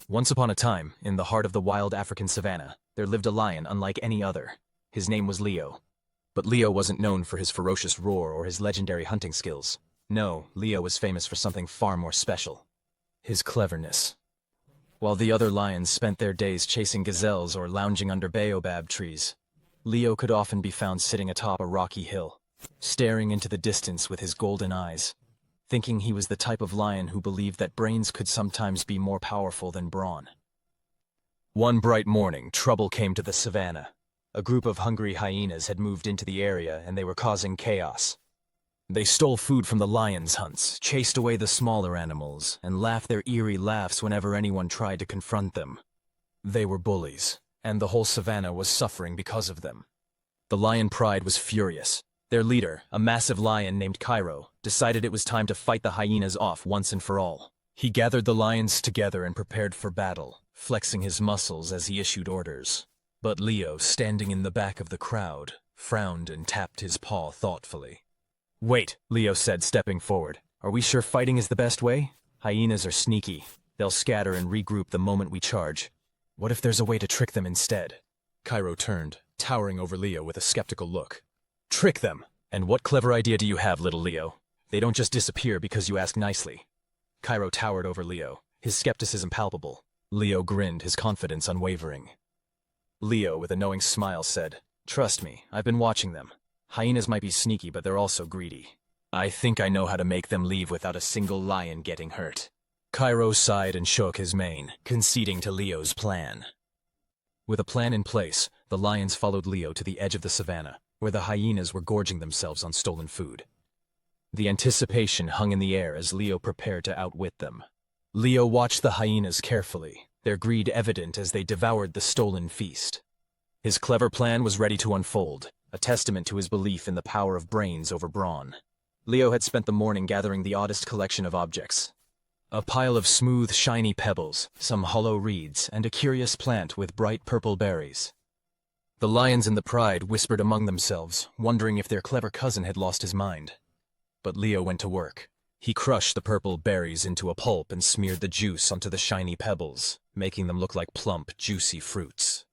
Once upon a time, in the heart of the wild African savanna, there lived a lion unlike any other. His name was Leo. But Leo wasn't known for his ferocious roar or his legendary hunting skills. No, Leo was famous for something far more special. His cleverness. While the other lions spent their days chasing gazelles or lounging under baobab trees, Leo could often be found sitting atop a rocky hill, staring into the distance with his golden eyes, thinking he was the type of lion who believed that brains could sometimes be more powerful than brawn. One bright morning, trouble came to the savanna. A group of hungry hyenas had moved into the area and they were causing chaos. They stole food from the lions' hunts, chased away the smaller animals, and laughed their eerie laughs whenever anyone tried to confront them. They were bullies, and the whole savanna was suffering because of them. The lion pride was furious. Their leader, a massive lion named Cairo, decided it was time to fight the hyenas off once and for all. He gathered the lions together and prepared for battle, flexing his muscles as he issued orders. But Leo, standing in the back of the crowd, frowned and tapped his paw thoughtfully. "Wait," Leo said, stepping forward. "Are we sure fighting is the best way? Hyenas are sneaky. They'll scatter and regroup the moment we charge. What if there's a way to trick them instead?" Cairo turned, towering over Leo with a skeptical look. "Trick them? And what clever idea do you have, little Leo? They don't just disappear because you ask nicely." Cairo towered over Leo, his skepticism palpable. Leo grinned, his confidence unwavering. Leo, with a knowing smile, said, "Trust me, I've been watching them. Hyenas might be sneaky, but they're also greedy. I think I know how to make them leave without a single lion getting hurt." Cairo sighed and shook his mane, conceding to Leo's plan. With a plan in place, the lions followed Leo to the edge of the savanna, where the hyenas were gorging themselves on stolen food. The anticipation hung in the air as Leo prepared to outwit them. Leo watched the hyenas carefully, their greed evident as they devoured the stolen feast. His clever plan was ready to unfold, a testament to his belief in the power of brains over brawn. Leo had spent the morning gathering the oddest collection of objects. A pile of smooth, shiny pebbles, some hollow reeds, and a curious plant with bright purple berries. The lions in the pride whispered among themselves, wondering if their clever cousin had lost his mind. But Leo went to work. He crushed the purple berries into a pulp and smeared the juice onto the shiny pebbles, making them look like plump, juicy fruits.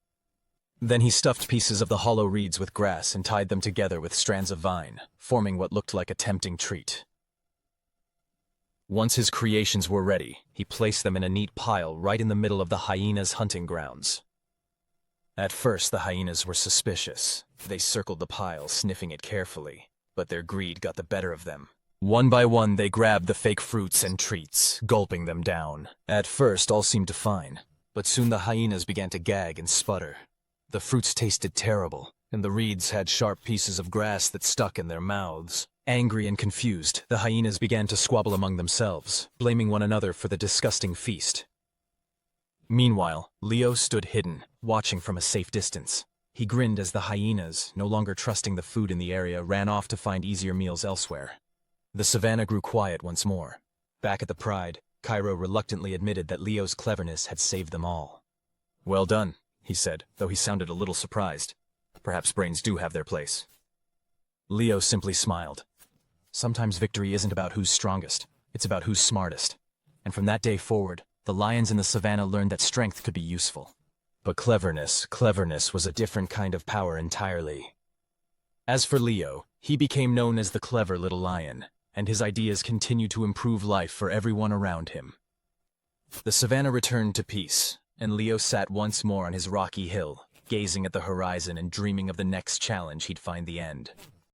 Then he stuffed pieces of the hollow reeds with grass and tied them together with strands of vine, forming what looked like a tempting treat. Once his creations were ready, he placed them in a neat pile right in the middle of the hyenas' hunting grounds. At first, the hyenas were suspicious. They circled the pile, sniffing it carefully, but their greed got the better of them. One by one, they grabbed the fake fruits and treats, gulping them down. At first, all seemed fine, but soon the hyenas began to gag and sputter. The fruits tasted terrible, and the reeds had sharp pieces of grass that stuck in their mouths. Angry and confused, the hyenas began to squabble among themselves, blaming one another for the disgusting feast. Meanwhile, Leo stood hidden, watching from a safe distance. He grinned as the hyenas, no longer trusting the food in the area, ran off to find easier meals elsewhere. The savanna grew quiet once more. Back at the pride, Cairo reluctantly admitted that Leo's cleverness had saved them all. "Well done," he said, though he sounded a little surprised. "Perhaps brains do have their place." Leo simply smiled. Sometimes victory isn't about who's strongest, it's about who's smartest. And from that day forward, the lions in the savanna learned that strength could be useful. But cleverness was a different kind of power entirely. As for Leo, he became known as the clever little lion, and his ideas continued to improve life for everyone around him. The savanna returned to peace, and Leo sat once more on his rocky hill, gazing at the horizon and dreaming of the next challenge he'd find the end.